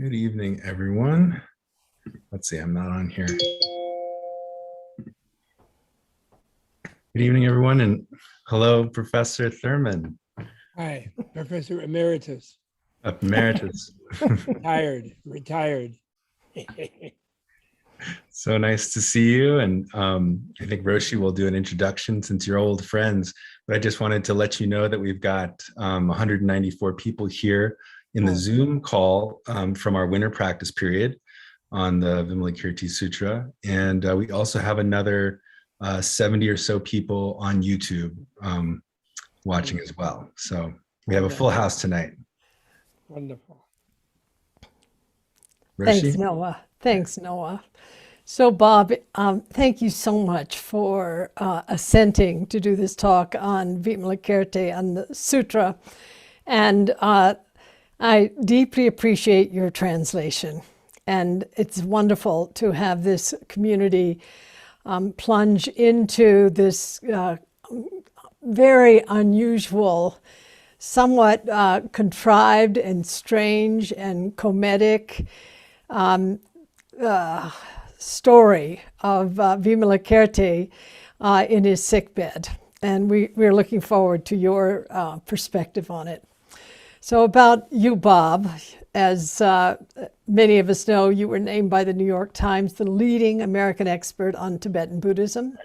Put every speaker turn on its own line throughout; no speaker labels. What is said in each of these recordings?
Good evening, everyone. Let's see, I'm not on here. Good evening, everyone, and hello, Professor Thurman.
Hi, Professor Emeritus.
Emeritus.
Retired.
So nice to see you. And I think Roshi will do an introduction since you're old friends. But I just wanted to let you know that we've got 194 people here in the Zoom call from our winter practice period on the Vimalakirti Sutra. And we also have another 70 or so people on YouTube watching as well. So we have a full house tonight.
Wonderful.
Roshi?
Thanks, Noah. Thanks, Noah. So, Bob, thank you so much for assenting to do this talk on Vimalakirti, on the Sutra. And I deeply appreciate your translation. And it's wonderful to have this community plunge into this very unusual, somewhat contrived and strange and comedic story of Vimalakirti in his sickbed. And we're looking forward to your perspective on it. So about you, Bob, as many of us know, you were named by the New York Times the leading American expert on Tibetan Buddhism.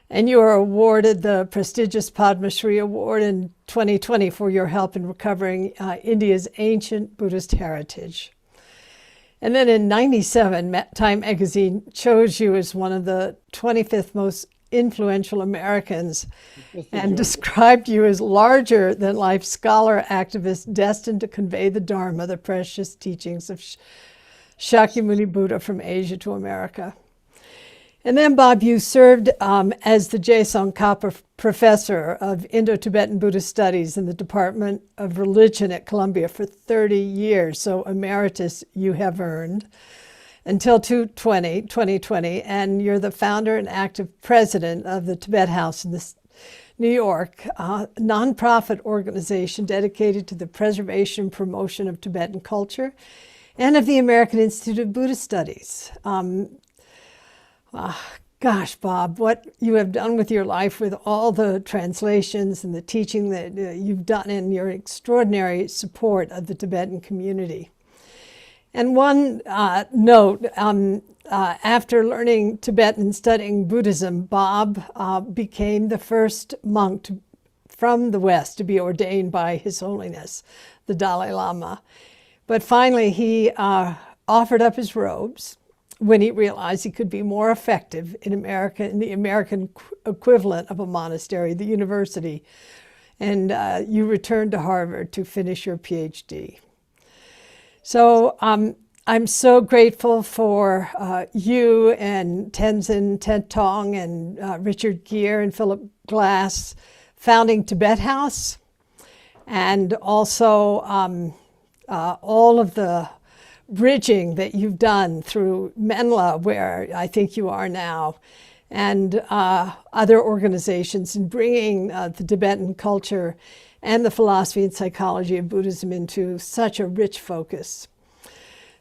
And you were awarded the prestigious Padma Shri Award in 2020 for your help in recovering India's ancient Buddhist heritage. And then in '97, Time magazine chose you as one of the 25th most influential Americans and described you as larger than life scholar activist destined to convey the Dharma, the precious teachings of Shakyamuni Buddha from Asia to America. And then, Bob, you served as the J. Tsongkhapa Professor of Indo-Tibetan Buddhist Studies in the Department of Religion at Columbia for 30 years. So emeritus you have earned until 2020. And you're the founder and active president of the Tibet House in New York, a nonprofit organization dedicated to the preservation and promotion of Tibetan culture and of the American Institute of Buddhist Studies. Gosh, Bob, what you have done with your life with all the translations and the teaching that you've done and your extraordinary support of the Tibetan community. And one note, after learning Tibetan and studying Buddhism, Bob became the first monk from the West to be ordained by His Holiness, the Dalai Lama. But finally, he offered up his robes when he realized he could be more effective in America, in the American equivalent of a monastery, the university. And you returned to Harvard to finish your PhD. So I'm so grateful for you and Tenzin Tentong and Richard Gere and Philip Glass founding Tibet House, and also all of the bridging that you've done through Menla, where I think you are now, and other organizations in bringing the Tibetan culture and the philosophy and psychology of Buddhism into such a rich focus.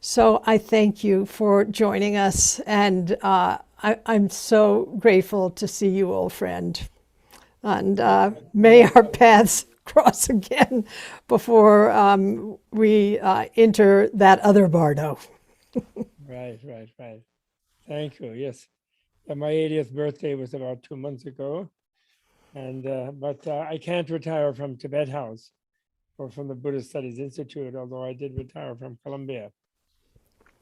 So I thank you for joining us, and I'm so grateful to see you, old friend. And may our paths cross again before we enter that other bardo.
Right. Thank you. Yes. My 80th birthday was about 2 months ago. And but I can't retire from Tibet House or from the Buddhist Studies Institute, although I did retire from Columbia.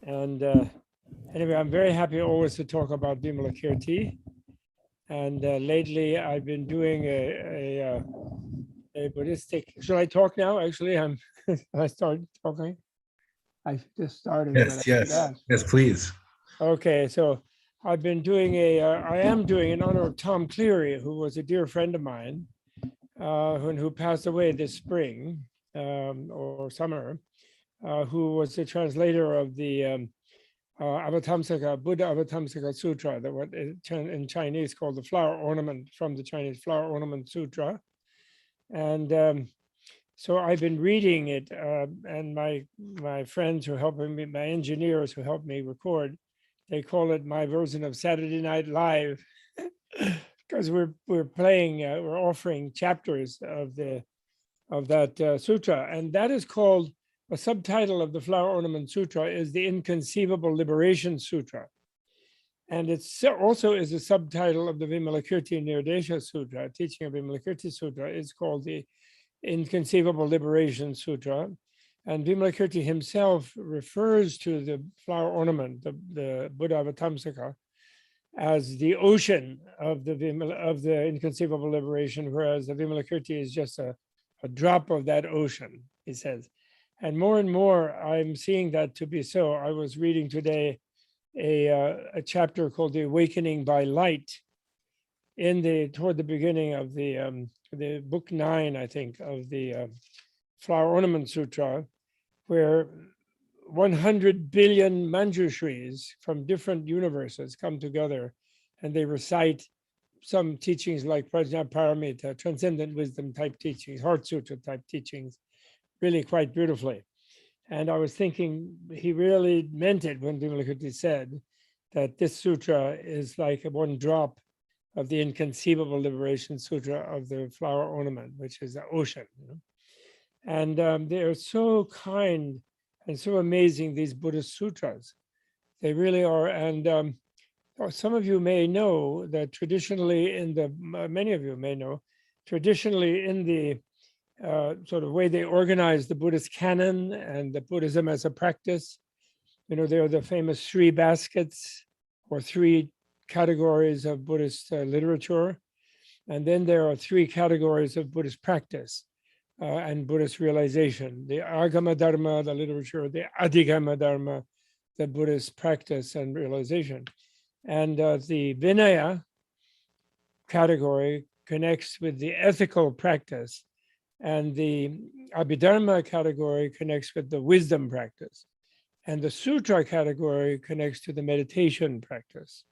And anyway, I'm very happy always to talk about Vimalakirti. And lately I've been doing a Buddhistic. Should I talk now? Actually, I started talking. I just started.
Yes, please.
Okay, so I've been doing I am doing in honor of Tom Cleary, who was a dear friend of mine, who passed away this spring or summer, who was the translator of the Buddha Avatamsaka Sutra, that what in Chinese called the Flower Ornament, from the Chinese Flower Ornament Sutra. And So I've been reading it, and my friends who are helping me, my engineers who help me record, they call it my version of Saturday Night Live, because we're playing, we're offering chapters of that sutra, and that is called, a subtitle of the Flower Ornament Sutra is the Inconceivable Liberation Sutra. And it also is a subtitle of the Vimalakirti Nirdesha Sutra, Teaching of Vimalakirti Sutra. It's called the Inconceivable Liberation Sutra. And Vimalakirti himself refers to the flower ornament, the Buddha Avatamsaka, as the ocean of the inconceivable liberation, whereas the Vimalakirti is just a drop of that ocean, he says. And more I'm seeing that to be so. I was reading today a chapter called The Awakening by Light toward the beginning of the book 9, I think, of the Flower Ornament Sutra, where 100 billion manjushris from different universes come together and they recite some teachings like Prajnaparamita, transcendent wisdom type teachings, Heart Sutra type teachings, really quite beautifully. And I was thinking he really meant it when Vimalakirti said that this sutra is like one drop of the Inconceivable Liberation Sutra of the Flower Ornament, which is the ocean. You know? And they are so kind and so amazing, these Buddhist sutras. They really are. And some of you may know that traditionally many of you may know, traditionally in the sort of way they organize the Buddhist canon and the Buddhism as a practice, you know, there are the famous 3 baskets or 3 categories of Buddhist literature. And then there are 3 categories of Buddhist practice and Buddhist realization: the Agama Dharma, the literature; the Adhigama Dharma, the Buddhist practice and realization. And the Vinaya category connects with the ethical practice, and the Abhidharma category connects with the wisdom practice, and the Sutra category connects to the meditation practice.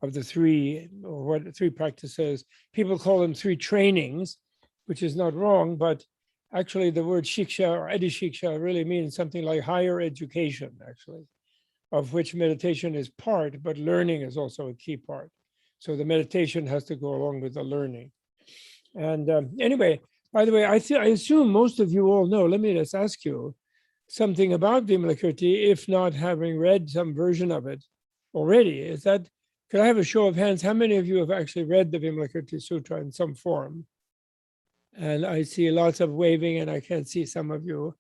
Of the 3, or what 3 practices, people call them 3 trainings, which is not wrong, but actually the word shiksha or adhishiksha really means something like higher education, actually, of which meditation is part, but learning is also a key part. So the meditation has to go along with the learning. And anyway, by the way, I assume most of you all know, let me just ask you something about Vimalakirti, if not having read some version of it already. Could I have a show of hands? How many of you have actually read the Vimalakirti Sutra in some form? And I see lots of waving, and I can't see some of you,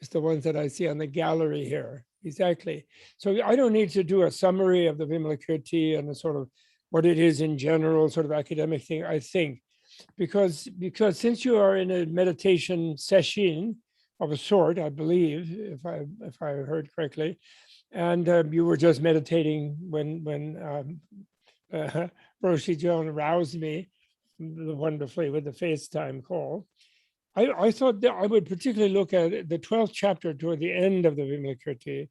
just the ones that I see on the gallery here. Exactly. So I don't need to do a summary of the Vimalakirti and a sort of what it is in general, sort of academic thing, I think, because since you are in a meditation session of a sort, I believe, if I heard correctly, and you were just meditating when Roshi Joan roused me wonderfully with the FaceTime call. I thought that I would particularly look at the 12th chapter toward the end of the Vimalakirti,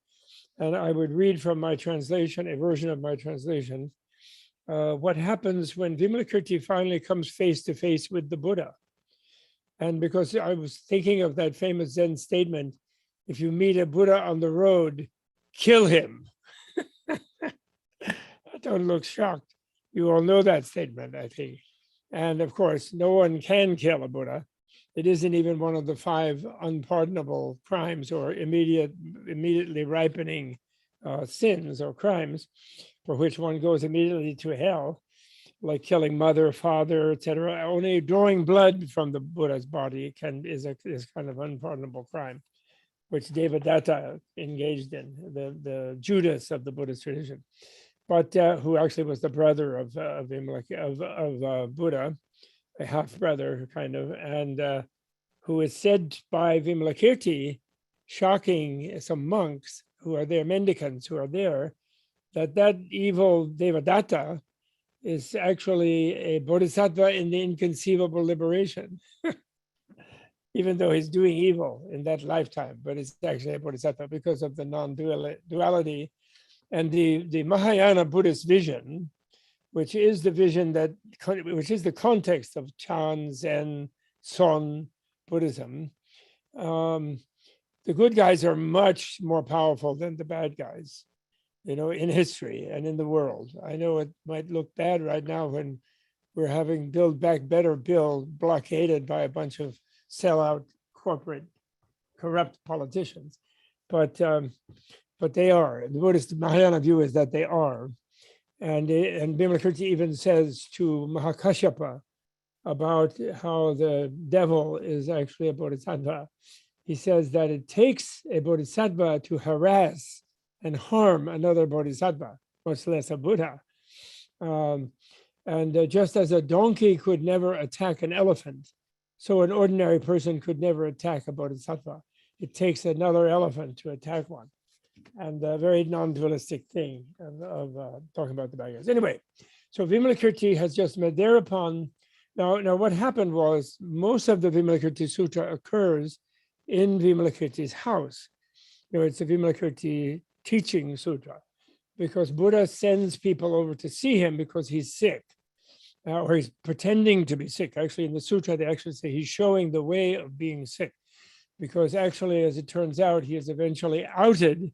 and I would read from my translation, a version of my translation, what happens when Vimalakirti finally comes face to face with the Buddha. And because I was thinking of that famous Zen statement, if you meet a Buddha on the road, kill him. Don't look shocked. You all know that statement, I think. And of course, no one can kill a Buddha. It isn't even one of the 5 unpardonable crimes or immediately ripening sins or crimes for which one goes immediately to hell, like killing mother, father, etc. Only drawing blood from the Buddha's body is kind of unpardonable crime, which Devadatta engaged in, the Judas of the Buddhist tradition, but who actually was the brother of Buddha, a half brother kind of, and who is said by Vimalakirti, shocking some monks who are there, mendicants who are there, that evil Devadatta is actually a bodhisattva in the inconceivable liberation, even though he's doing evil in that lifetime, but it's actually a bodhisattva because of the non-duality. And the Mahayana Buddhist vision, which is the vision which is the context of Chan, Zen, Son Buddhism, the good guys are much more powerful than the bad guys, in history and in the world. I know it might look bad right now when we're having Build Back Better bill blockaded by a bunch of sellout corporate corrupt politicians, but they are. The Buddhist Mahayana view is that they are, and Vimalakirti even says to Mahakashyapa about how the devil is actually a bodhisattva. He says that it takes a bodhisattva to harass and harm another bodhisattva, much less a Buddha. And just as a donkey could never attack an elephant, so an ordinary person could never attack a bodhisattva. It takes another elephant to attack one. And a very non-dualistic thing of talking about the bad guys. Anyway, so Vimalakirti has just met thereupon. Now what happened was most of the Vimalakirti Sutra occurs in Vimalakirti's house. It's a Vimalakirti teaching sutra, because Buddha sends people over to see him because he's sick, or he's pretending to be sick. Actually, in the sutra, they actually say he's showing the way of being sick, because actually, as it turns out, he is eventually outed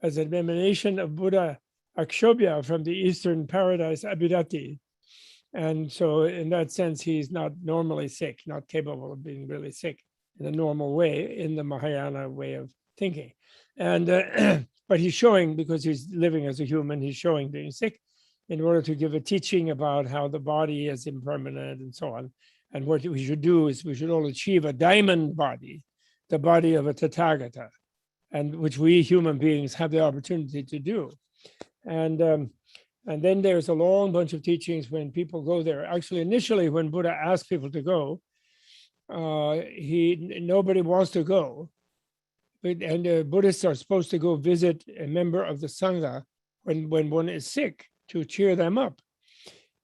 as an emanation of Buddha Akshobhya from the Eastern paradise Abhidhati. And so in that sense, he's not normally sick, not capable of being really sick in a normal way, in the Mahayana way of thinking. And but he's showing, because he's living as a human, he's showing being sick in order to give a teaching about how the body is impermanent and so on. And what we should do is we should all achieve a diamond body, the body of a Tathagata, and which we human beings have the opportunity to do. And then there's a long bunch of teachings when people go there. Actually, initially, when Buddha asked people to go, nobody wants to go. And Buddhists are supposed to go visit a member of the Sangha when one is sick to cheer them up.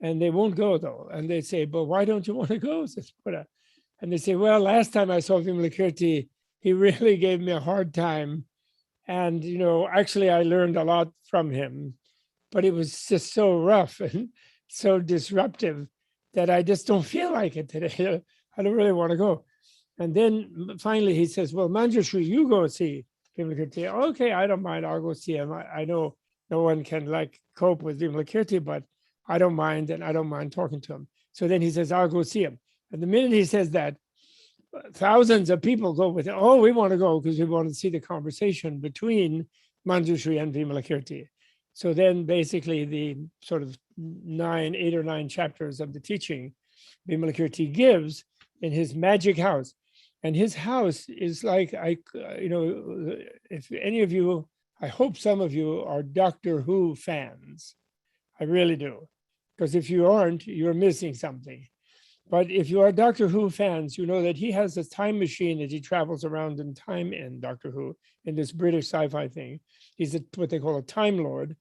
And they won't go, though. And they say, but why don't you want to go, says Buddha? And they say, well, last time I saw Vimalakirti, he really gave me a hard time. And, actually, I learned a lot from him. But it was just so rough and so disruptive that I just don't feel like it today. I don't really want to go. And then finally he says, well, Manjushri, you go see Vimalakirti. Okay, I don't mind. I'll go see him. I know no one can cope with Vimalakirti, but I don't mind, and I don't mind talking to him. So then he says, I'll go see him. And the minute he says that, thousands of people go with it. Oh, we want to go because we want to see the conversation between Manjushri and Vimalakirti. So then basically the sort of 8 or 9 chapters of the teaching Vimalakirti gives in his magic house. And his house is like, if any of you, I hope some of you are Doctor Who fans. I really do. Because if you aren't, you're missing something. But if you are Doctor Who fans, you know that he has this time machine that he travels around in time in Doctor Who, in this British sci-fi thing. He's what they call a Time Lord,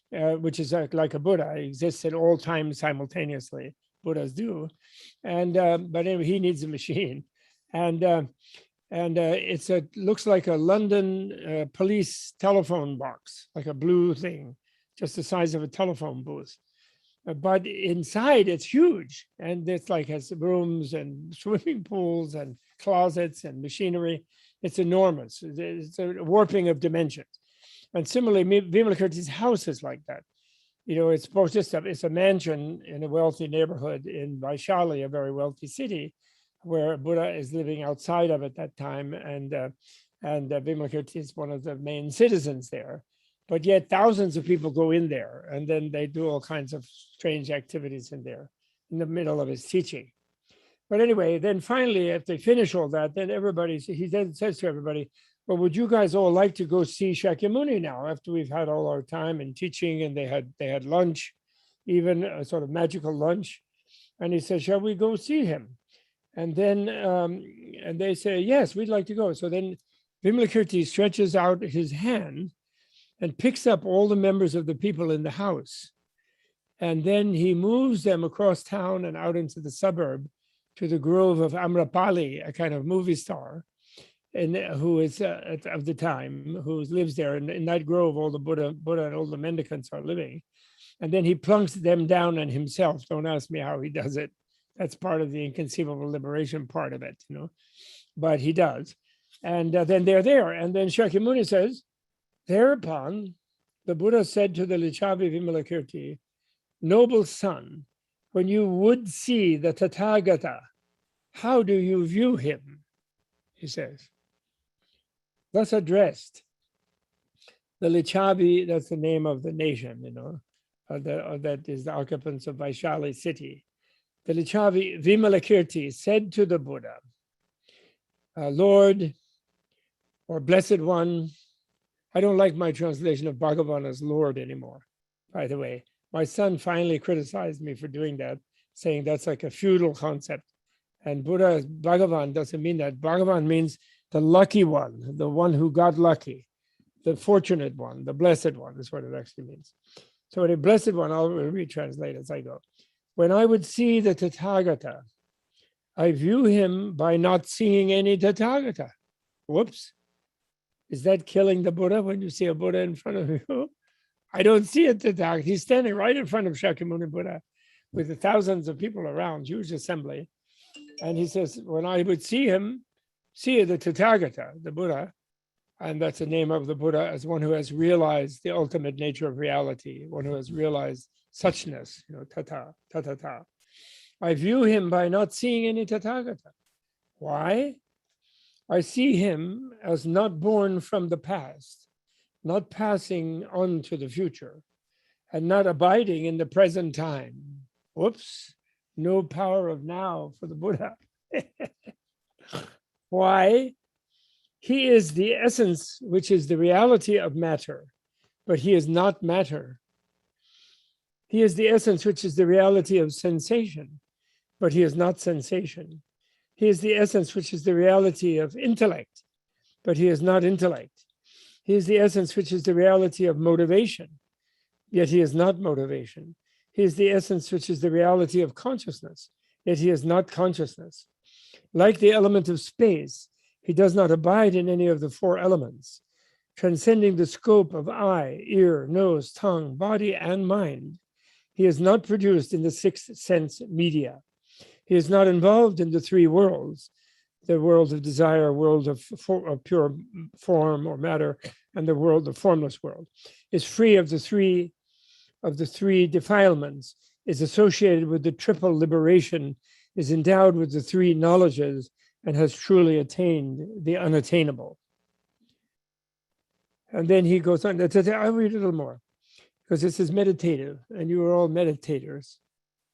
which is like a Buddha. He exists at all times simultaneously. Buddhas do. And but anyway, he needs a machine. And it looks like a London police telephone box, like a blue thing, just the size of a telephone booth. But inside it's huge, and it's has rooms and swimming pools and closets and machinery. It's enormous. It's a warping of dimensions. And similarly, Vimalakirti's house is like that. It's a mansion in a wealthy neighborhood in Vaishali, a very wealthy city, where Buddha is living outside of at that time, and Vimalakirti is one of the main citizens there. But yet thousands of people go in there, and then they do all kinds of strange activities in there in the middle of his teaching. But anyway, then finally, if they finish all that, then he then says to everybody, well, would you guys all like to go see Shakyamuni now, after we've had all our time in teaching? And they had lunch, even a sort of magical lunch. And he says, shall we go see him? And then and they say, yes, we'd like to go. So then Vimalakirti stretches out his hand and picks up all the members of the people in the house. And then he moves them across town and out into the suburb to the grove of Amrapali, a kind of movie star, and who is of the time, who lives there. And in that grove, all the Buddha and all the mendicants are living. And then he plunks them down on himself. Don't ask me how he does it. That's part of the inconceivable liberation part of it, but he does. And then they're there. And then Shakyamuni says, thereupon, the Buddha said to the Lichavi Vimalakirti, noble son, when you would see the Tathagata, how do you view him? He says. Thus addressed, the Lichavi, that's the name of the nation, that is the occupants of Vaishali city. The Lichavi Vimalakirti said to the Buddha, Lord, or Blessed One, I don't like my translation of Bhagavan as Lord anymore, by the way. My son finally criticized me for doing that, saying that's like a feudal concept. And Buddha, Bhagavan doesn't mean that. Bhagavan means the lucky one, the one who got lucky, the fortunate one, the blessed one is what it actually means. So the blessed one, I'll retranslate as I go. When I would see the Tathagata, I view him by not seeing any Tathagata. Whoops. Is that killing the Buddha when you see a Buddha in front of you? I don't see a Tathagata. He's standing right in front of Shakyamuni Buddha with the thousands of people around, huge assembly. And he says, when I would see him, see the Tathagata, the Buddha, and that's the name of the Buddha as one who has realized the ultimate nature of reality, one who has realized suchness, tata, tatata. I view him by not seeing any Tathagata. Why? I see him as not born from the past, not passing on to the future, and not abiding in the present time. Whoops, no power of now for the Buddha. Why? He is the essence, which is the reality of matter, but he is not matter. He is the essence, which is the reality of sensation, but he is not sensation. He is the essence, which is the reality of intellect, but he is not intellect. He is the essence, which is the reality of motivation, yet he is not motivation. He is the essence, which is the reality of consciousness, yet he is not consciousness. Like the element of space, he does not abide in any of the four elements, transcending the scope of eye, ear, nose, tongue, body, and mind. He is not produced in the sixth sense media. He is not involved in the three worlds, the world of desire, world of pure form or matter, and the formless world. Is free of the three defilements, is associated with the triple liberation, is endowed with the three knowledges, and has truly attained the unattainable. And then he goes on, I'll read a little more, because this is meditative, and you are all meditators,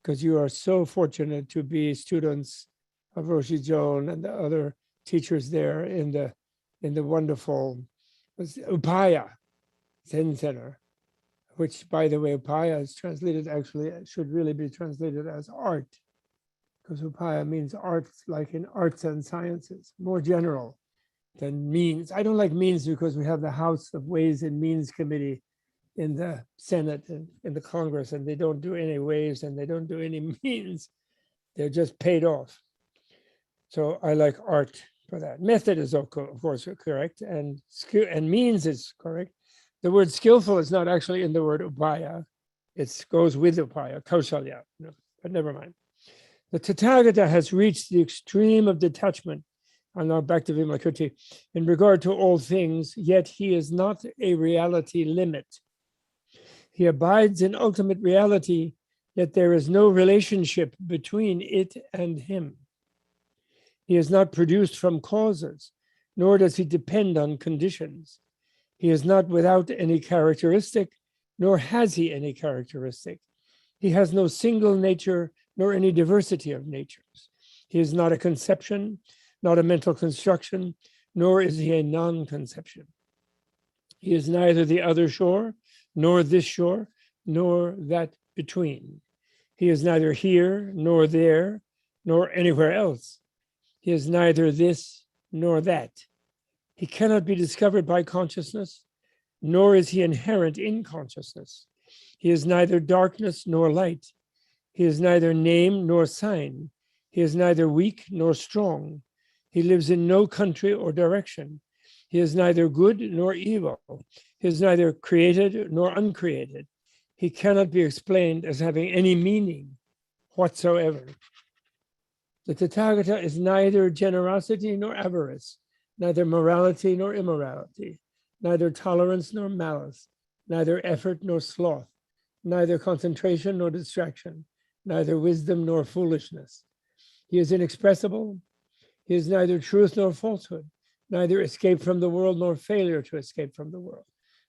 because you are so fortunate to be students of Roshi Joan and the other teachers there in the wonderful Upaya Zen Center, which, by the way, Upaya is translated, actually, should really be translated as art, because Upaya means arts, like in arts and sciences, more general than means. I don't like means because we have the House of Ways and Means Committee in the Senate and in the Congress, and they don't do any ways and they don't do any means. They're just paid off. So I like art for that. Method is, of course, correct, and skill and means is correct. The word skillful is not actually in the word upaya. It goes with upaya, kausalya, but never mind. The Tathagata has reached the extreme of detachment, and now back to Vimalakirti, in regard to all things, yet he is not a reality limit. He abides in ultimate reality, yet there is no relationship between it and him. He is not produced from causes, nor does he depend on conditions. He is not without any characteristic, nor has he any characteristic. He has no single nature, nor any diversity of natures. He is not a conception, not a mental construction, nor is he a non-conception. He is neither the other shore, nor this shore, nor that between. He is neither here, nor there, nor anywhere else. He is neither this nor that. He cannot be discovered by consciousness, nor is he inherent in consciousness. He is neither darkness nor light. He is neither name nor sign. He is neither weak nor strong. He lives in no country or direction. He is neither good nor evil. He is neither created nor uncreated. He cannot be explained as having any meaning whatsoever. The Tathagata is neither generosity nor avarice, neither morality nor immorality, neither tolerance nor malice, neither effort nor sloth, neither concentration nor distraction, neither wisdom nor foolishness. He is inexpressible. He is neither truth nor falsehood, neither escape from the world nor failure to escape from the world,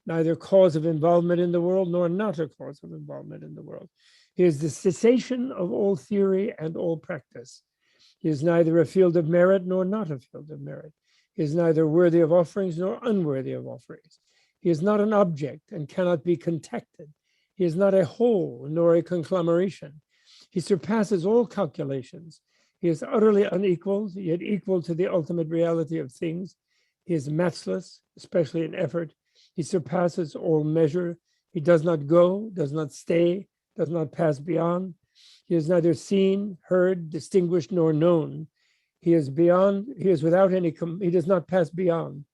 neither cause of involvement in the world nor not a cause of involvement in the world. He is the cessation of all theory and all practice. He is neither a field of merit nor not a field of merit. He is neither worthy of offerings nor unworthy of offerings. He is not an object and cannot be contacted. He is not a whole nor a conglomeration. He surpasses all calculations. He is utterly unequaled, yet equal to the ultimate reality of things. He is matchless, especially in effort. He surpasses all measure. He does not go, does not stay, does not pass beyond. He is neither seen, heard, distinguished, nor known. He is beyond, he is without any, he does not pass beyond.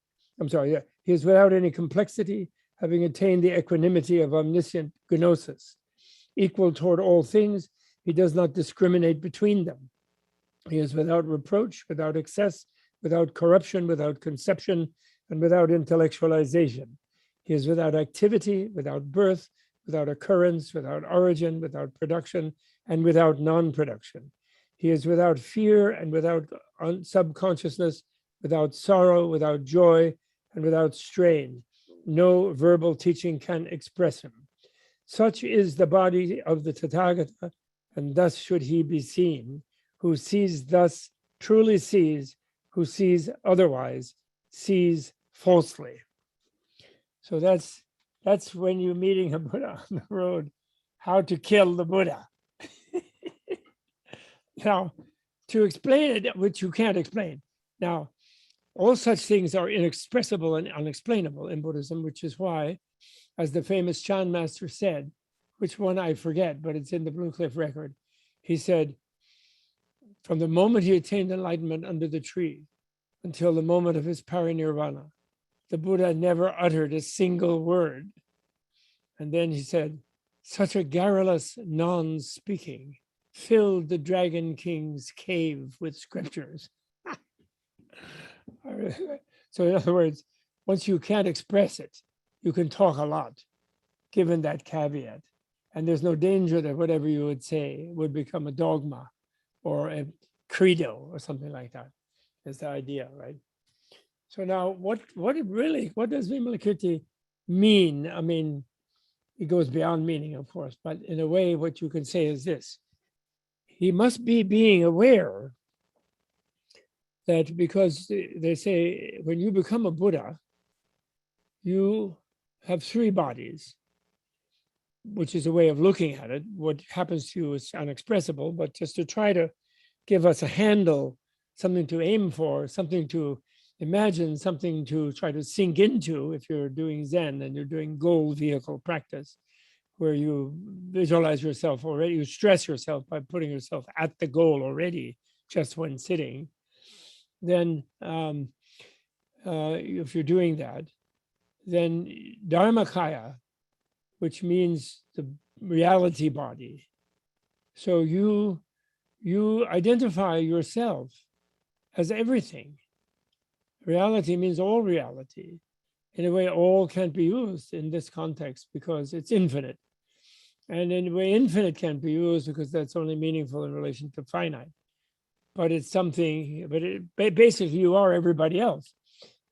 He is without any complexity, having attained the equanimity of omniscient gnosis. Equal toward all things, he does not discriminate between them. He is without reproach, without excess, without corruption, without conception, and without intellectualization. He is without activity, without birth, without occurrence, without origin, without production, and without non-production. He is without fear and without subconsciousness, without sorrow, without joy, and without strain. No verbal teaching can express him. Such is the body of the Tathagata, and thus should he be seen. Who sees thus truly sees, who sees otherwise sees falsely. So that's when you're meeting a Buddha on the road, how to kill the Buddha. Now, to explain it, which you can't explain. Now, all such things are inexpressible and unexplainable in Buddhism, which is why, as the famous Chan master said, which one I forget, but it's in the Blue Cliff record, he said, from the moment he attained enlightenment under the tree until the moment of his parinirvana, the Buddha never uttered a single word. And then he said, such a garrulous non-speaking filled the Dragon King's cave with scriptures. So in other words, once you can't express it, you can talk a lot, given that caveat. And there's no danger that whatever you would say would become a dogma or a credo or something like that. Is the idea, right? So now what does Vimalakirti mean? I mean, it goes beyond meaning, of course, but in a way, what you can say is this. He must be being aware that, because they say when you become a Buddha, you have three bodies, which is a way of looking at it. What happens to you is unexpressible, but just to try to give us a handle, something to aim for, something to imagine, something to try to sink into if you're doing Zen and you're doing goal vehicle practice, where you visualize yourself already, you stress yourself by putting yourself at the goal already, just when sitting. Then if you're doing that, then Dharmakaya, which means the reality body. So you identify yourself as everything. Reality means all reality. In a way, all can't be used in this context because it's infinite. And in a way, infinite can't be used because that's only meaningful in relation to finite. But it's something, basically you are everybody else.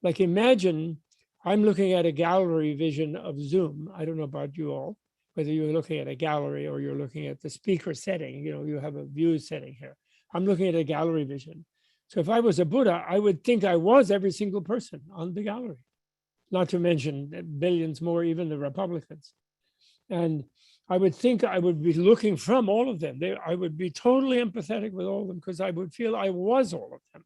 Like imagine I'm looking at a gallery vision of Zoom. I don't know about you all, whether you're looking at a gallery or you're looking at the speaker setting, you have a view setting here. I'm looking at a gallery vision. So if I was a Buddha, I would think I was every single person on the gallery, not to mention billions more, even the Republicans. And I would think I would be looking from all of them. I would be totally empathetic with all of them because I would feel I was all of them.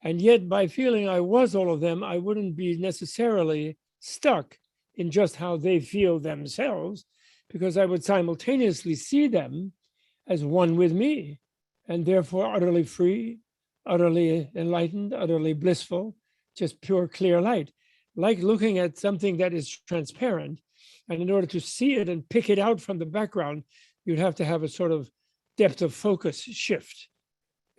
And yet by feeling I was all of them, I wouldn't be necessarily stuck in just how they feel themselves, because I would simultaneously see them as one with me, and therefore utterly free, utterly enlightened, utterly blissful, just pure clear light, like looking at something that is transparent. And in order to see it and pick it out from the background, you'd have to have a sort of depth of focus shift.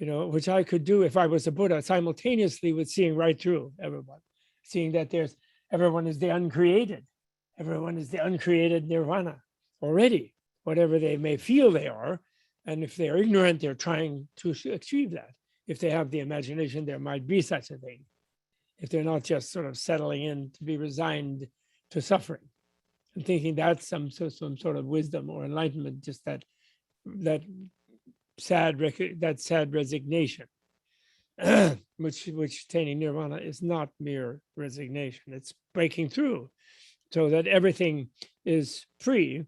which I could do if I was a Buddha, simultaneously with seeing right through everyone, seeing that everyone is the uncreated. Everyone is the uncreated nirvana already, whatever they may feel they are. And if they're ignorant, they're trying to achieve that. If they have the imagination, there might be such a thing. If they're not just sort of settling in to be resigned to suffering and thinking that's some sort of wisdom or enlightenment, just that sad resignation, which attaining nirvana is not mere resignation. It's breaking through so that everything is free,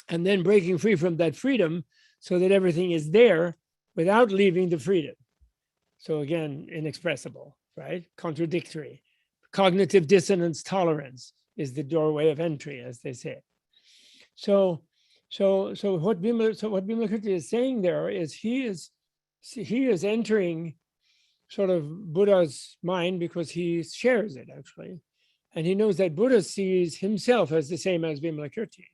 and then breaking free from that freedom so that everything is there without leaving the freedom. So again, inexpressible, right? Contradictory. Cognitive dissonance tolerance is the doorway of entry, as they say. So what Vimalakirti is saying there is he is entering sort of Buddha's mind because he shares it actually. And he knows that Buddha sees himself as the same as Vimalakirti.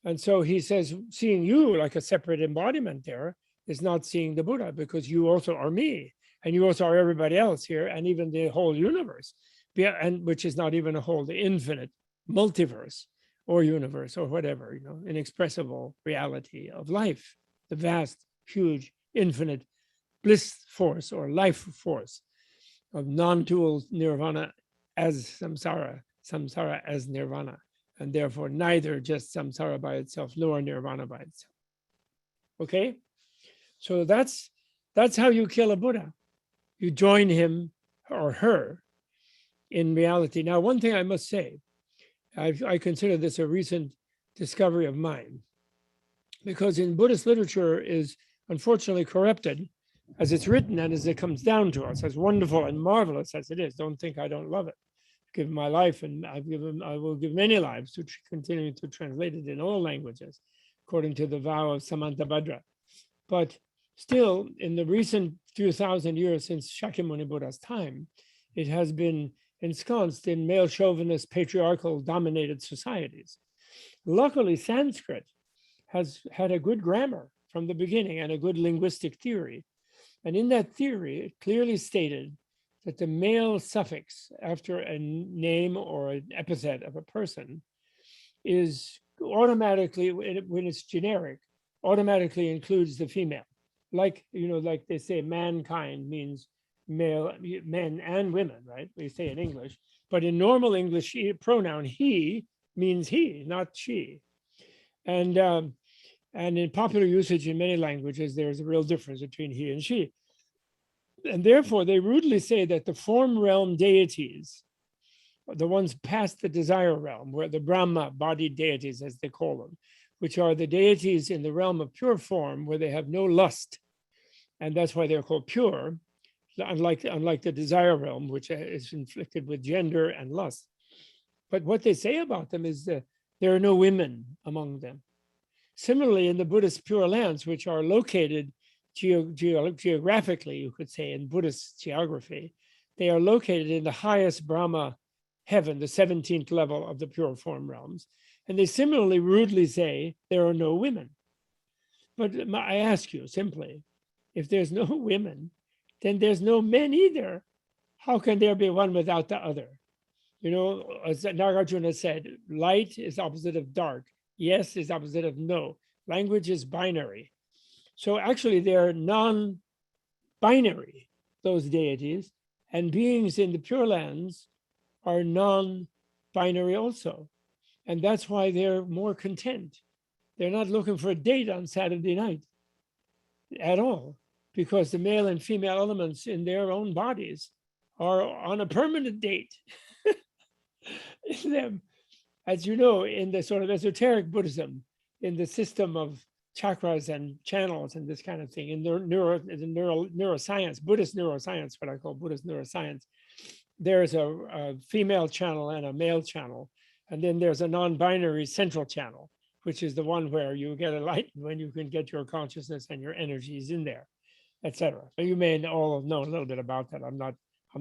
And so he says, seeing you like a separate embodiment there is not seeing the Buddha, because you also are me, and you also are everybody else here, and even the whole universe, and which is not even a whole, the infinite multiverse or universe or whatever, inexpressible reality of life, the vast, huge, infinite bliss force or life force of non-dual nirvana as samsara, samsara as nirvana, and therefore neither just samsara by itself nor nirvana by itself. Okay, so that's how you kill a Buddha. You join him or her in reality. Now, one thing I must say, I consider this a recent discovery of mine, because in Buddhist literature is unfortunately corrupted as it's written and as it comes down to us, as wonderful and marvelous as it is. Don't think I don't love it. Give my life, and I will give many lives to continue to translate it in all languages, according to the vow of Samantabhadra. But still, in the recent few thousand years since Shakyamuni Buddha's time, it has been ensconced in male chauvinist, patriarchal dominated societies. Luckily, Sanskrit has had a good grammar from the beginning and a good linguistic theory. And in that theory, it clearly stated that the male suffix after a name or an epithet of a person is automatically, when it's generic, automatically includes the female. Like they say mankind means male, men and women, right? We say in English, but in normal English pronoun, he means he, not she. And in popular usage in many languages, there's a real difference between he and she. And therefore, they rudely say that the form realm deities, the ones past the desire realm, where the Brahma bodied deities, as they call them, which are the deities in the realm of pure form, where they have no lust, and that's why they're called pure, unlike the desire realm, which is inflicted with gender and lust. But what they say about them is that there are no women among them. Similarly, in the Buddhist Pure Lands, which are located geographically, you could say, in Buddhist geography, they are located in the highest Brahma heaven, the 17th level of the pure form realms. And they similarly rudely say there are no women. But I ask you simply, if there's no women, then there's no men either. How can there be one without the other? As Nagarjuna said, light is opposite of dark. Yes is opposite of no. Language is binary. So actually they're non-binary, those deities, and beings in the Pure Lands are non-binary also. And that's why they're more content. They're not looking for a date on Saturday night at all, because the male and female elements in their own bodies are on a permanent date in them. As you know, in the sort of esoteric Buddhism, in the system of chakras and channels and this kind of thing, in the neuroscience, Buddhist neuroscience, what I call Buddhist neuroscience, there's a female channel and a male channel. And then there's a non-binary central channel, which is the one where you get enlightened when you can get your consciousness and your energies in there, etc. So you may all know a little bit about that. I'm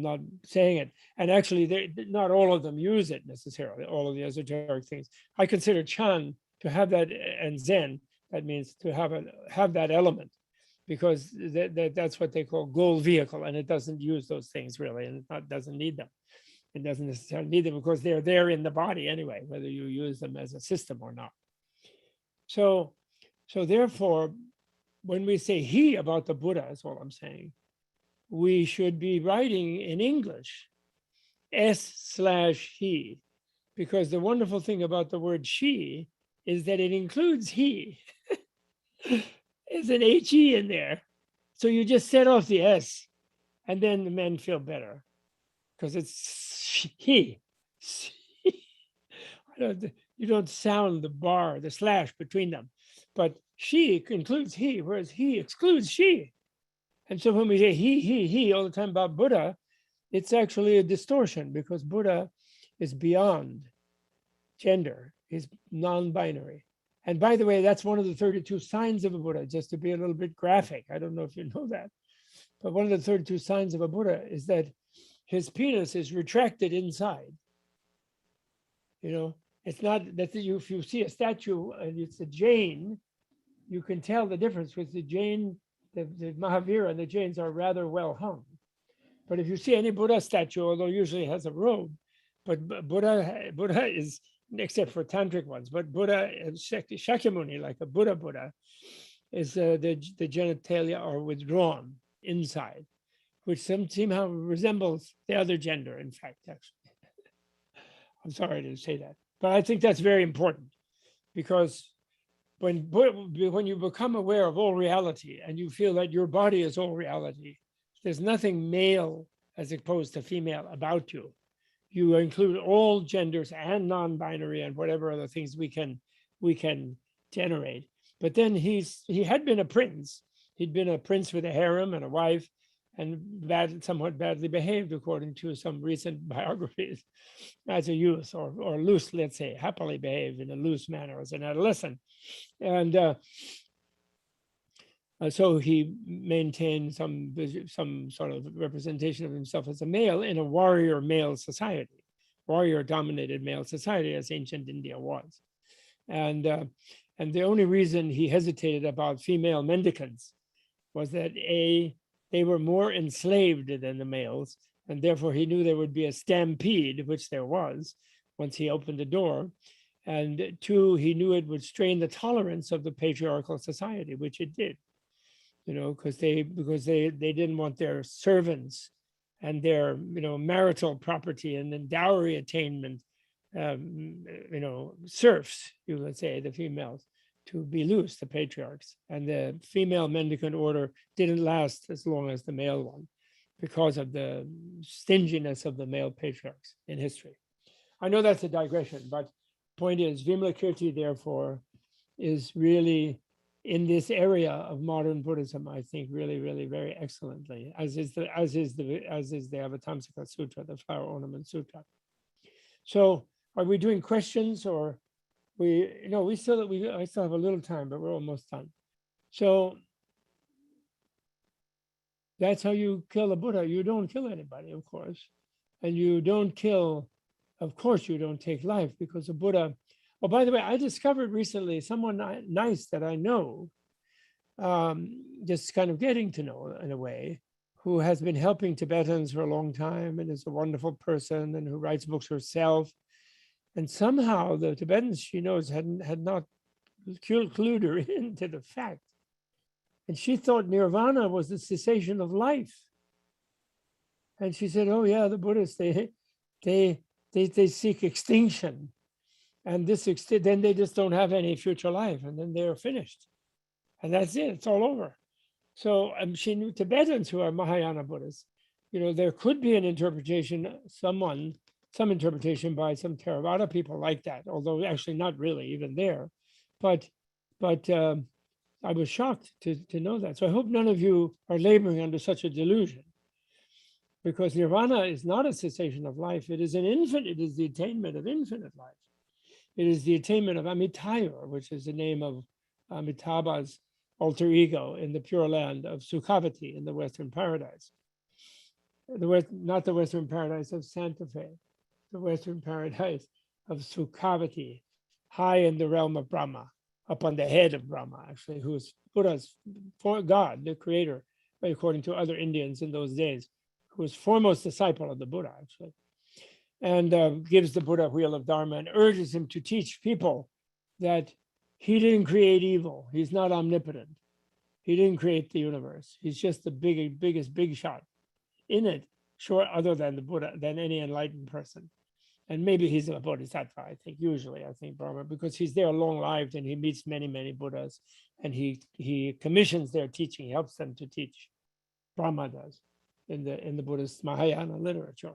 not saying it. And actually, not all of them use it necessarily, all of the esoteric things. I consider Chan to have that, and Zen, that means to have that element, because that's what they call goal vehicle, and it doesn't use those things really, and it doesn't need them. It doesn't necessarily need them because they're there in the body anyway, whether you use them as a system or not. So therefore, when we say he about the Buddha, is all I'm saying, we should be writing in English S/he, because the wonderful thing about the word she is that it includes he. There's an HE in there. So you just set off the S, and then the men feel better because it's he. You don't sound the bar, the slash between them, but she includes he, whereas he excludes she. And so when we say he all the time about Buddha, it's actually a distortion, because Buddha is beyond gender, he's non-binary. And by the way, that's one of the 32 signs of a Buddha, just to be a little bit graphic. I don't know if you know that, but one of the 32 signs of a Buddha is that his penis is retracted inside. You know, it's not that if you see a statue and it's a Jain, you can tell the difference with the Jain, the Mahavira and the Jains are rather well hung. But if you see any Buddha statue, although usually it has a robe, but Buddha is, except for tantric ones, but Buddha, Shakyamuni, like a Buddha, is the genitalia are withdrawn inside, which somehow resembles the other gender, in fact, actually. I'm sorry to say that, but I think that's very important, because when you become aware of all reality and you feel that your body is all reality, there's nothing male as opposed to female about you. You include all genders and non-binary and whatever other things we can generate. But then he had been a prince. He'd been a prince with a harem and a wife, and somewhat badly behaved, according to some recent biographies, as a youth, or loose, let's say, happily behaved in a loose manner as an adolescent. And so he maintained some sort of representation of himself as a male in a warrior male society, warrior-dominated male society, as ancient India was. And the only reason he hesitated about female mendicants was that they were more enslaved than the males, and therefore he knew there would be a stampede, which there was, once he opened the door. And two, he knew it would strain the tolerance of the patriarchal society, which it did. You know, because they didn't want their servants and their marital property and then dowry attainment, serfs, you would say, the females, to be loose, the patriarchs. And the female mendicant order didn't last as long as the male one, because of the stinginess of the male patriarchs in history. I know that's a digression, but point is, Vimalakirti, therefore, is really in this area of modern Buddhism, I think, really, really very excellently, as is the Avatamsaka Sutra, the Flower Ornament Sutra. So, are we doing questions, or I still have a little time, but we're almost done. So that's how you kill a Buddha. You don't kill anybody, of course, and you don't kill. Of course, you don't take life, because a Buddha. Oh, by the way, I discovered recently someone nice that I know, just kind of getting to know in a way, who has been helping Tibetans for a long time and is a wonderful person and who writes books herself. And somehow the Tibetans she knows had not clued her into the fact. And she thought nirvana was the cessation of life. And she said, oh yeah, the Buddhists, they seek extinction. And then they just don't have any future life, and then they're finished. And that's it, it's all over. So she knew Tibetans who are Mahayana Buddhists. There could be an interpretation, some interpretation by some Theravada people like that, although actually not really even there. But I was shocked to know that. So I hope none of you are laboring under such a delusion, because nirvana is not a cessation of life. It is it is the attainment of infinite life. It is the attainment of Amitayur, which is the name of Amitabha's alter ego in the Pure Land of Sukhavati in the Western Paradise. Not the Western Paradise of Santa Fe, the Western Paradise of Sukhavati, high in the realm of Brahma, up on the head of Brahma, actually, who is Buddha's for God, the creator, according to other Indians in those days, who was foremost disciple of the Buddha, actually, and gives the Buddha wheel of Dharma and urges him to teach people that he didn't create evil. He's not omnipotent. He didn't create the universe. He's just the biggest big shot in it, sure, other than the Buddha, than any enlightened person. And maybe he's a Bodhisattva, I think, usually, I think, Brahma, because he's there long-lived and he meets many, many Buddhas, and he commissions their teaching, he helps them to teach. Brahma does in the Buddhist Mahayana literature.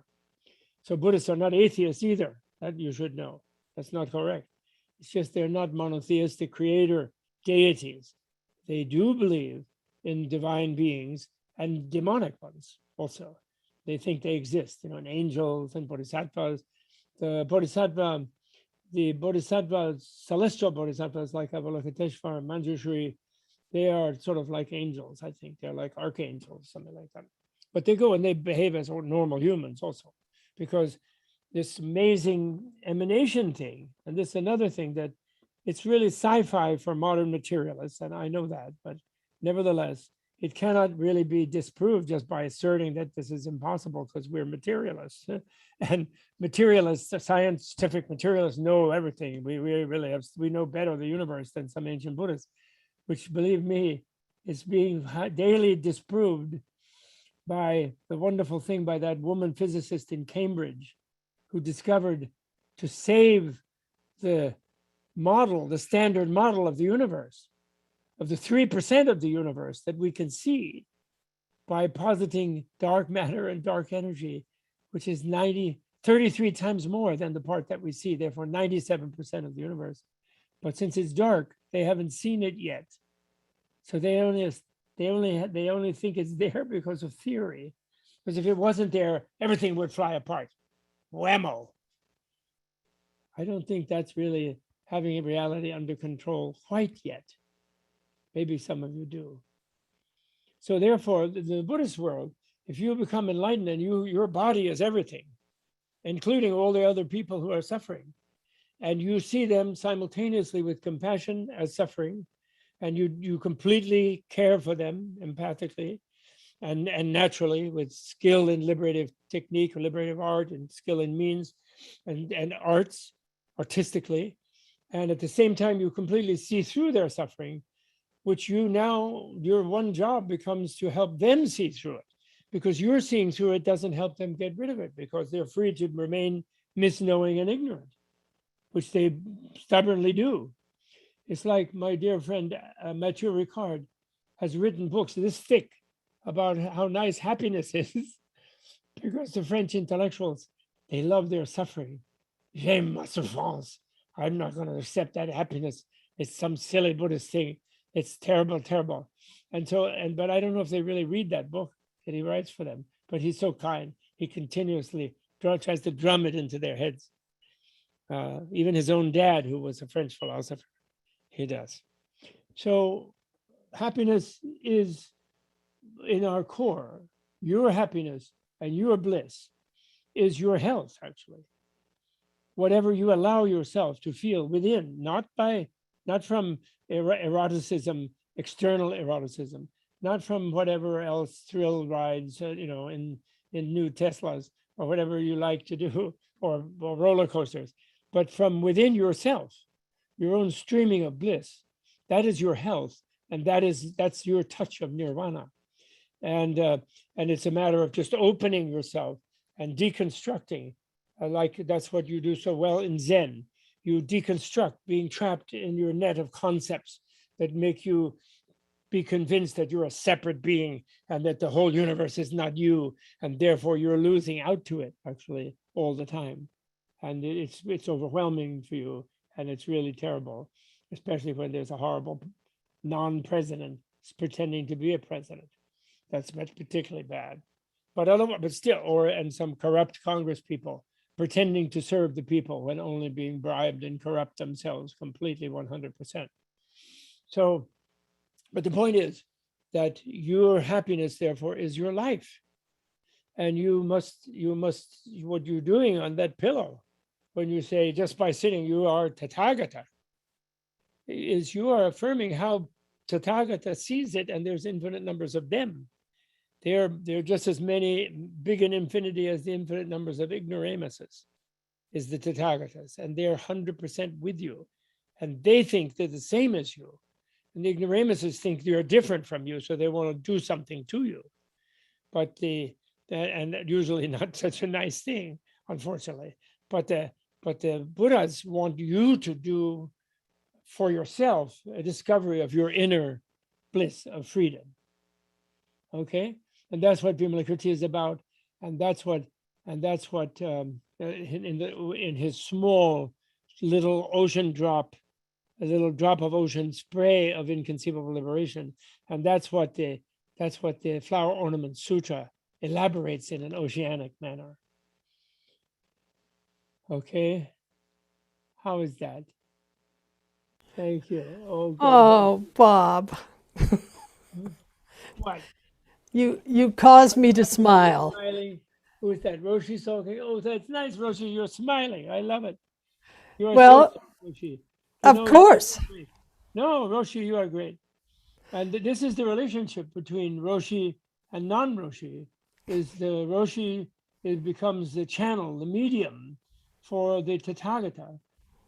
So Buddhists are not atheists either. That you should know. That's not correct. It's just they're not monotheistic creator deities. They do believe in divine beings and demonic ones also. They think they exist, in angels and bodhisattvas. The celestial bodhisattvas like Avalokiteshvara and Manjushri, they are sort of like angels, I think. They're like archangels, something like that. But they go and they behave as normal humans also, because this amazing emanation thing, and this is another thing that it's really sci-fi for modern materialists, and I know that, but nevertheless, it cannot really be disproved just by asserting that this is impossible because we're materialists. And materialists, scientific materialists know everything. We really we know better the universe than some ancient Buddhists, which, believe me, is being daily disproved by the wonderful thing by that woman physicist in Cambridge who discovered to save the model, the standard model of the universe, of the 3% of the universe that we can see, by positing dark matter and dark energy, which is 33 times more than the part that we see, therefore 97% of the universe. But since it's dark, they haven't seen it yet. So they only think it's there because of theory. Because if it wasn't there, everything would fly apart. Whammo. I don't think that's really having reality under control quite yet. Maybe some of you do. So therefore, the Buddhist world, if you become enlightened and your body is everything, including all the other people who are suffering, and you see them simultaneously with compassion as suffering, and you completely care for them empathically and naturally with skill in liberative technique or liberative art and skill in means and arts, artistically, and at the same time you completely see through their suffering, which your one job becomes to help them see through it, because you're seeing through it doesn't help them get rid of it, because they're free to remain misknowing and ignorant, which they stubbornly do. It's like my dear friend Mathieu Ricard has written books this thick about how nice happiness is, because the French intellectuals, they love their suffering. J'aime ma souffrance. I'm not going to accept that happiness. It's some silly Buddhist thing. It's terrible, terrible. But I don't know if they really read that book that he writes for them, but he's so kind. He continuously tries to drum it into their heads. Even his own dad, who was a French philosopher, he does. So happiness is in our core. Your happiness and your bliss is your health, actually. Whatever you allow yourself to feel within, not from eroticism, external eroticism, not from whatever else thrill rides, in new Teslas or whatever you like to do, or roller coasters, but from within yourself, your own streaming of bliss. That is your health, and that's your touch of nirvana. And it's a matter of just opening yourself and deconstructing. Like that's what you do so well in Zen. You deconstruct being trapped in your net of concepts that make you be convinced that you're a separate being and that the whole universe is not you, and therefore you're losing out to it actually all the time. And it's overwhelming for you, and it's really terrible, especially when there's a horrible non-president pretending to be a president. That's particularly bad. But still, and some corrupt Congress people pretending to serve the people when only being bribed and corrupt themselves completely 100%. So, but the point is that your happiness, therefore, is your life. And you must, what you're doing on that pillow, when you say just by sitting, you are Tathagata, is you are affirming how Tathagata sees it, and there's infinite numbers of them. They're just as many, big in infinity as the infinite numbers of ignoramuses, is the Tathagatas, and they're 100% with you. And they think they're the same as you. And the ignoramuses think you're different from you, so they want to do something to you. But and usually not such a nice thing, unfortunately. But the Buddhas want you to do for yourself a discovery of your inner bliss of freedom. Okay, and that's what Vimalakirti is about, and that's what in his small little ocean drop, a little drop of ocean spray of inconceivable liberation, and that's what the Flower Ornament Sutra elaborates in an oceanic manner. Okay, how is that? Thank you. Oh, God.
Oh, Bob.
What?
You caused me to smile.
Smiling. Who is that? Roshi talking. Oh, that's nice, Roshi. You're smiling. I love it. You are
Well,
so Roshi. You
of
know,
course.
No, Roshi, you are great. And this is the relationship between Roshi and non-Roshi. Is the Roshi, it becomes the channel, the medium for the Tathagata,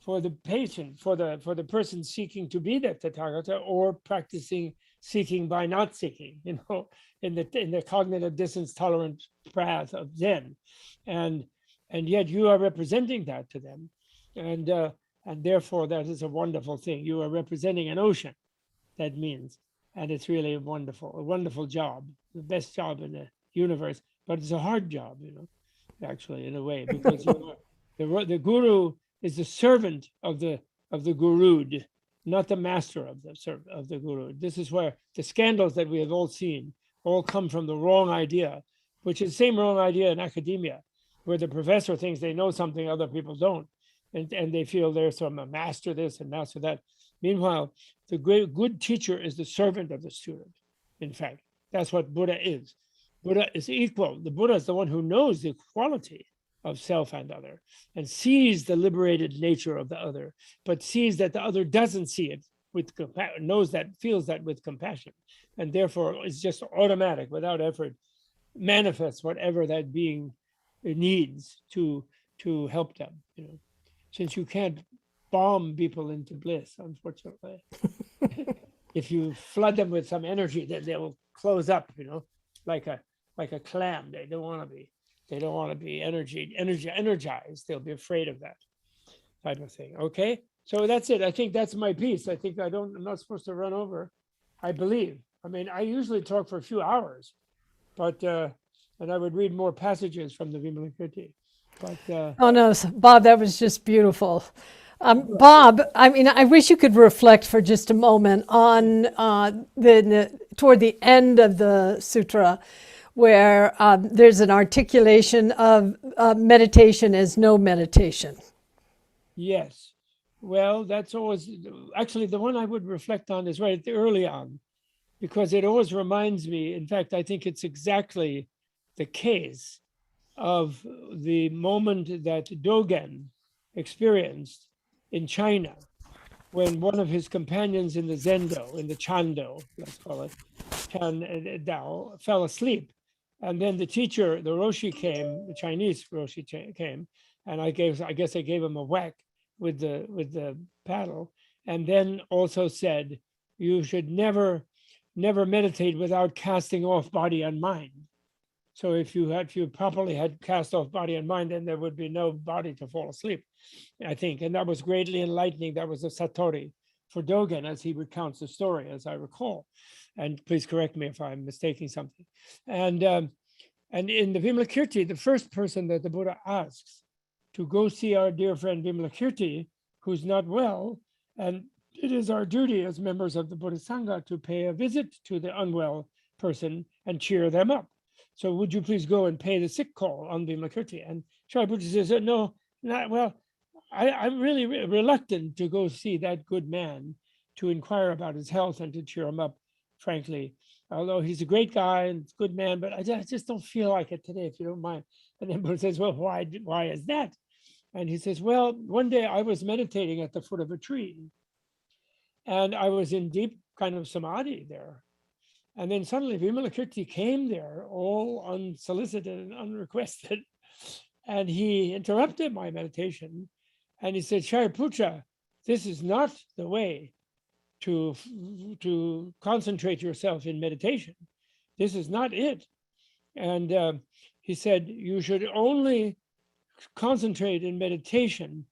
for the patient, for the person seeking to be that Tathagata, or practicing seeking by not seeking, you know, in the cognitive distance tolerant path of Zen, and yet you are representing that to them, and therefore that is a wonderful thing. You are representing an ocean. That means, and it's really a wonderful job, the best job in the universe. But it's a hard job, you know, actually, in a way, because the guru is the servant of the gurud, not the master of the guru. This is where the scandals that we have all seen all come from the wrong idea, which is the same wrong idea in academia, where the professor thinks they know something other people don't, and they feel they're some a master this and master that. Meanwhile, the good teacher is the servant of the student. In fact, that's what Buddha is. Buddha is equal. The Buddha is the one who knows the equality of self and other, and sees the liberated nature of the other, but sees that the other doesn't see it with compassion, knows that, feels that with compassion, and therefore it's just automatic, without effort, manifests whatever that being needs to help them. You know, since you can't bomb people into bliss, unfortunately. If you flood them with some energy, then they will close up, you know, like a clam. They don't want to be energized. They'll be afraid of that type of thing. Okay, so that's it. I think that's my piece. I think I'm not supposed to run over, I believe. I mean, I usually talk for a few hours, but and I would read more passages from the Vimalakirti. But
Oh no, Bob, that was just beautiful. Bob, I mean, I wish you could reflect for just a moment on toward the end of the sutra, where there's an articulation of meditation as no meditation.
Yes. Well, that's always, actually, the one I would reflect on is right early on, because it always reminds me, in fact, I think it's exactly the case of the moment that Dogen experienced in China, when one of his companions in the Zendo, in the Chando, let's call it, Chan Dao, fell asleep. And then the teacher, the Roshi came, the Chinese Roshi came, and I guess I gave him a whack with the paddle, and then also said, you should never meditate without casting off body and mind. So if you properly had cast off body and mind, then there would be no body to fall asleep, I think. And that was greatly enlightening. That was a satori for Dogen, as he recounts the story, as I recall. And please correct me if I'm mistaking something. And in the Vimalakirti, the first person that the Buddha asks to go see our dear friend Vimilakrti, who's not well, and it is our duty as members of the Buddha Sangha to pay a visit to the unwell person and cheer them up. So would you please go and pay the sick call on Vimilakrti? And Shariputra says, no, not well. I'm really reluctant to go see that good man to inquire about his health and to cheer him up, frankly. Although he's a great guy and a good man, but I just don't feel like it today, if you don't mind. And then Buddha says, well, why is that? And he says, well, one day I was meditating at the foot of a tree, and I was in deep kind of samadhi there. And then suddenly Vimalakirti came there all unsolicited and unrequested. And he interrupted my meditation. And he said, Shariputra, this is not the way to concentrate yourself in meditation. This is not it. And he said, you should only concentrate in meditation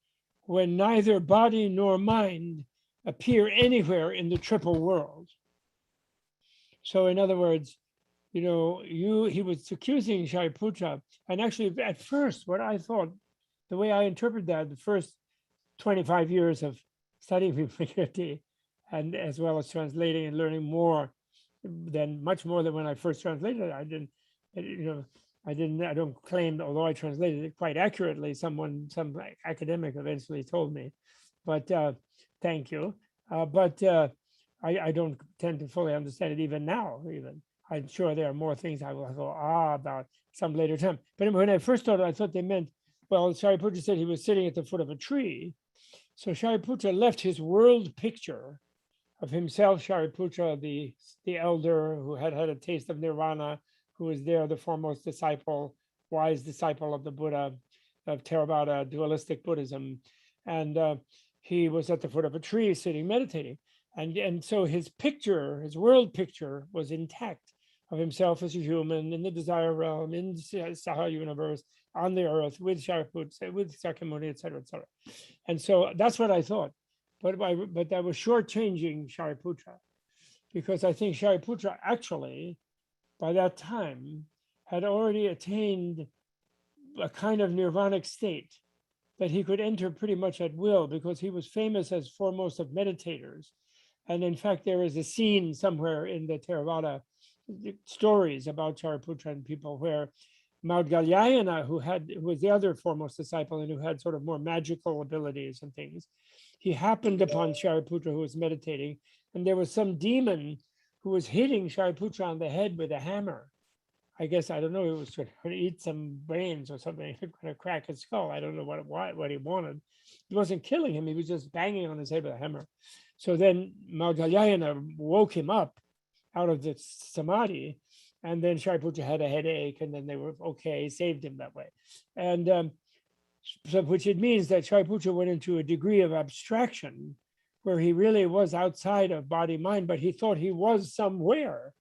when neither body nor mind appear anywhere in the triple world. So in other words, he was accusing Shariputra. And actually at first, what I thought, the way I interpret that, the first 25 years of studying Vimalakirti, and as well as translating and learning much more than when I first translated it. I don't claim, although I translated it quite accurately, some academic eventually told me, but thank you. But I don't tend to fully understand it even now, even. I'm sure there are more things I will go about some later time. But when I first started, I thought they meant, well, Shariputra said he was sitting at the foot of a tree. So Shariputra left his world picture of himself, Shariputra, the elder who had had a taste of nirvana, who was there, the foremost disciple, wise disciple of the Buddha, of Theravada, dualistic Buddhism. And he was at the foot of a tree sitting, meditating. And so his picture, his world picture was intact of himself as a human in the desire realm, in the Saha universe, on the earth, with Shariputra, with Sakyamuni, et cetera, et cetera. And so that's what I thought. But that was shortchanging Shariputra, because I think Shariputra actually, by that time, had already attained a kind of nirvanic state that he could enter pretty much at will, because he was famous as foremost of meditators. And in fact, there is a scene somewhere in the Theravada stories about Shariputra and people where Maudgalyayana, who was the other foremost disciple and who had sort of more magical abilities and things, he happened upon Shariputra who was meditating, and there was some demon who was hitting Shariputra on the head with a hammer. I guess, I don't know, he was trying to eat some brains or something, going to crack his skull. I don't know what he wanted. He wasn't killing him, he was just banging on his head with a hammer. So then Maudgalyayana woke him up out of the samadhi, and then Shariputra had a headache, and then they were okay, saved him that way. And so, which it means that Shariputra went into a degree of abstraction where he really was outside of body mind, but he thought he was somewhere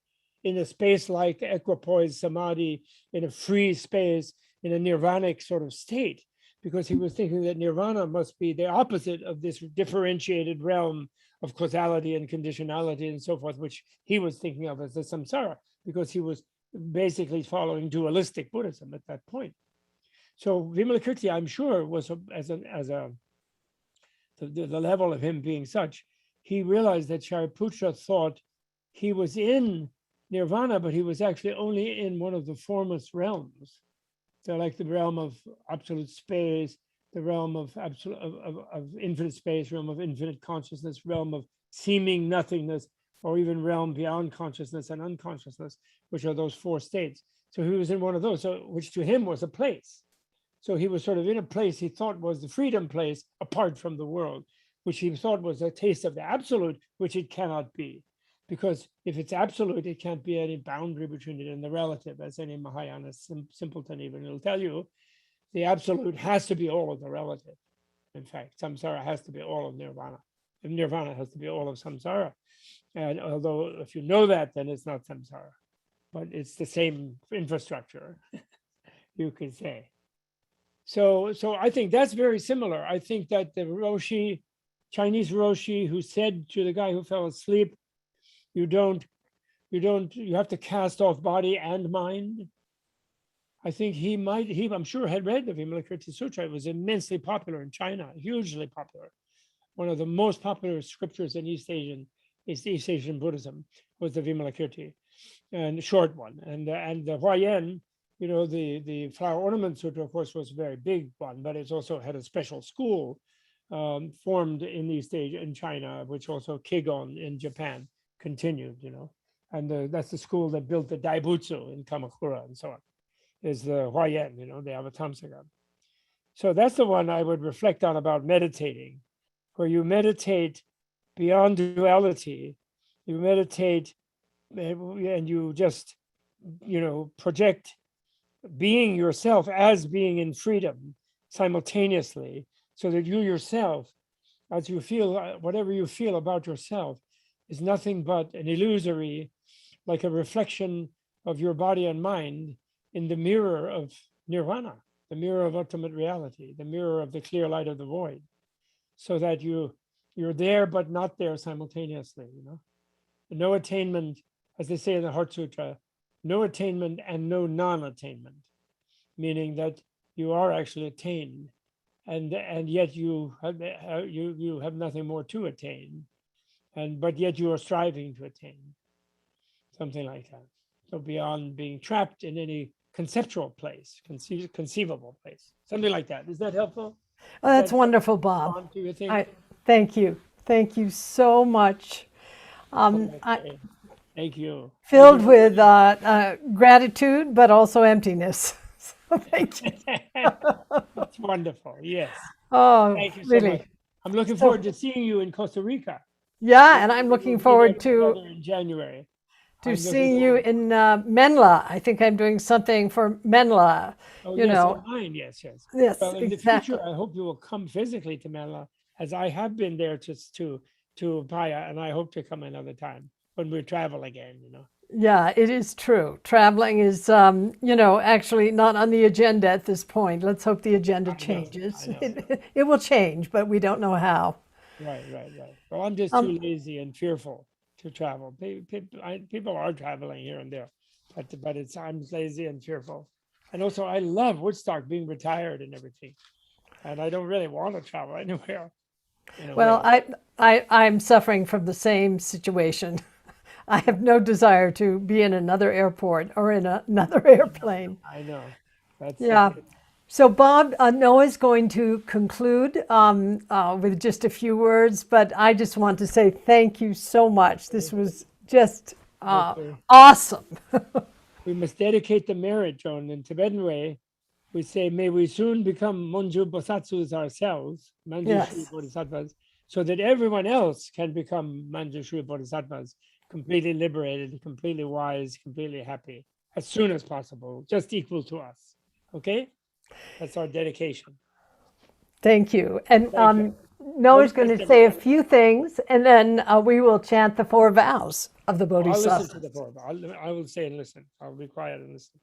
in a space like equipoise samadhi, in a free space, in a nirvanic sort of state, because he was thinking that nirvana must be the opposite of this differentiated realm of causality and conditionality and so forth, which he was thinking of as the samsara, because he was basically following dualistic Buddhism at that point. So Vimalakirti, I'm sure, was the level of him being such, he realized that Shariputra thought he was in nirvana, but he was actually only in one of the formless realms. So like the realm of absolute space, the realm of absolute of infinite space, realm of infinite consciousness, realm of seeming nothingness, or even realm beyond consciousness and unconsciousness, which are those four states. So he was in one of those, so which to him was a place. So he was sort of in a place he thought was the freedom place apart from the world, which he thought was a taste of the absolute, which it cannot be. Because if it's absolute, it can't be any boundary between it and the relative, as any Mahayana simpleton even will tell you. The absolute has to be all of the relative. In fact, samsara has to be all of nirvana. And nirvana has to be all of samsara. And although if you know that, then it's not samsara, but it's the same infrastructure, you could say. So I think that's very similar. I think that the Roshi, Chinese Roshi, who said to the guy who fell asleep, you have to cast off body and mind. I think he I'm sure had read the Vimilakrti Sutra. It was immensely popular in China, hugely popular. One of the most popular scriptures in East Asian Buddhism was the Vimalakirti, and a short one. And the Huayan, the Flower Ornament Sutra, of course, was a very big one, but it's also had a special school formed in East Asia, in China, which also Kigon in Japan continued, and that's the school that built the Daibutsu in Kamakura and so on, is the Huayan, the Avatamsaka. So that's the one I would reflect on about meditating, where you meditate beyond duality You meditate and you just, project being yourself as being in freedom simultaneously, so that you yourself, as you feel, whatever you feel about yourself, is nothing but an illusory, like a reflection of your body and mind in the mirror of nirvana, the mirror of ultimate reality, the mirror of the clear light of the void, so that you're there but not there simultaneously. No attainment, as they say in the Heart Sutra, no attainment and no non-attainment, meaning that you are actually attained, and yet you have nothing more to attain, but yet you are striving to attain, something like that. So beyond being trapped in any conceptual place, conceivable place, something like that. Is that helpful?
Oh, that's wonderful, Bob.
On to your thing?
Thank you. Thank you so much.
Okay. Thank you.
Filled with gratitude, but also emptiness. So thank you.
That's wonderful. Yes.
Oh,
Thank you so
really.
much. I'm looking forward to seeing you in Costa Rica.
Yeah, and I'm looking forward to
in January.
seeing you in Menla. I think I'm doing something for Menla.
Oh,
you
yes,
know.
online, yes.
Yes,
Well, in
exactly.
the future, I hope you will come physically to Manila, as I have been there to Upaya, and I hope to come another time when we travel again.
Yeah, it is true. Traveling is, actually not on the agenda at this point. Let's hope the agenda changes.
I know.
It will change, but we don't know how.
Right. Well, I'm just too lazy and fearful to travel. People are traveling here and there, but I'm lazy and fearful. And also, I love Woodstock, being retired and everything, and I don't really want to travel anywhere.
Well, I'm suffering from the same situation. I have no desire to be in another airport or in another airplane.
I know.
Yeah. So Bob, Noah's going to conclude with just a few words, but I just want to say thank you so much. This was just awesome.
We must dedicate the marriage in Tibetan way. We say, may we soon become Monju Bosatsus ourselves, Manjushri Bodhisattvas, so that everyone else can become Manjushri Bodhisattvas, completely liberated, completely wise, completely happy, as soon as possible, just equal to us. Okay? That's our dedication.
Thank you. And Noah's going to say a few things, and then we will chant the 4 vows of the Bodhisattva.
I'll listen to the 4 vows. I will say and listen. I'll be quiet and listen.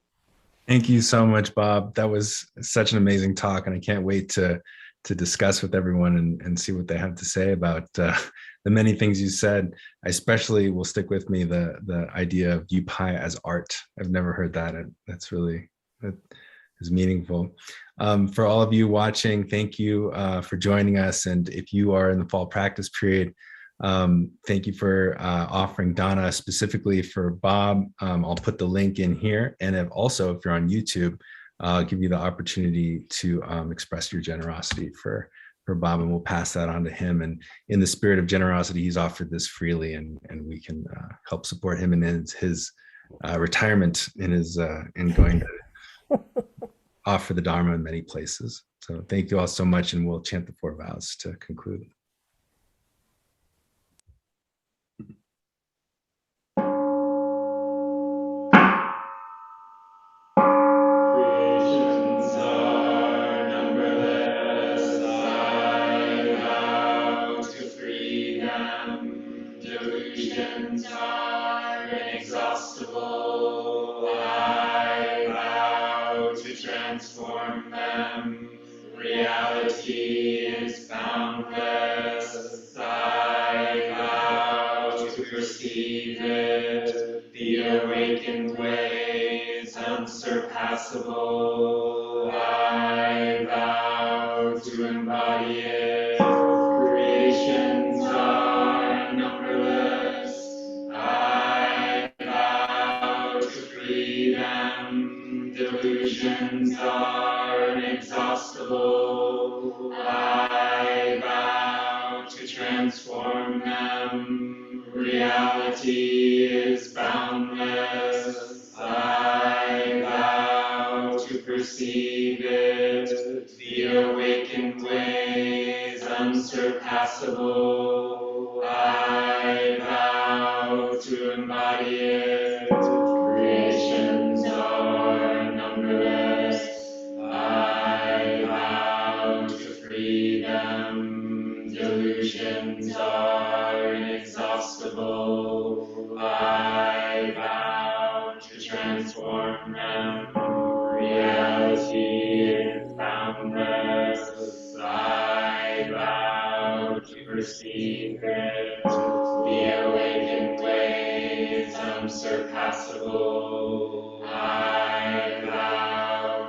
Thank you so much, Bob. That was such an amazing talk, and I can't wait to discuss with everyone and see what they have to say about the many things you said. I especially will stick with me the idea of Upaya as art. I've never heard that. That is meaningful. For all of you watching, thank you for joining us. And if you are in the fall practice period, thank you for offering dana specifically for Bob. I'll put the link in here. And if you're on YouTube, I'll give you the opportunity to express your generosity for Bob, and we'll pass that on to him. And in the spirit of generosity, he's offered this freely, and we can help support him in his retirement, in going to offer the Dharma in many places. So thank you all so much, and we'll chant the 4 vows to conclude.
Transform them. Reality is boundless. I vow to perceive it. The awakened way is unsurpassable. I vow to embody it. Creations are numberless. I vow to free them. Delusions are inexhaustible. I vow to transform them. Reality is boundless. I vow to perceive it. The awakened way is unsurpassable. I vow reality is boundless. I vow to perceive it. The awakened way is unsurpassable.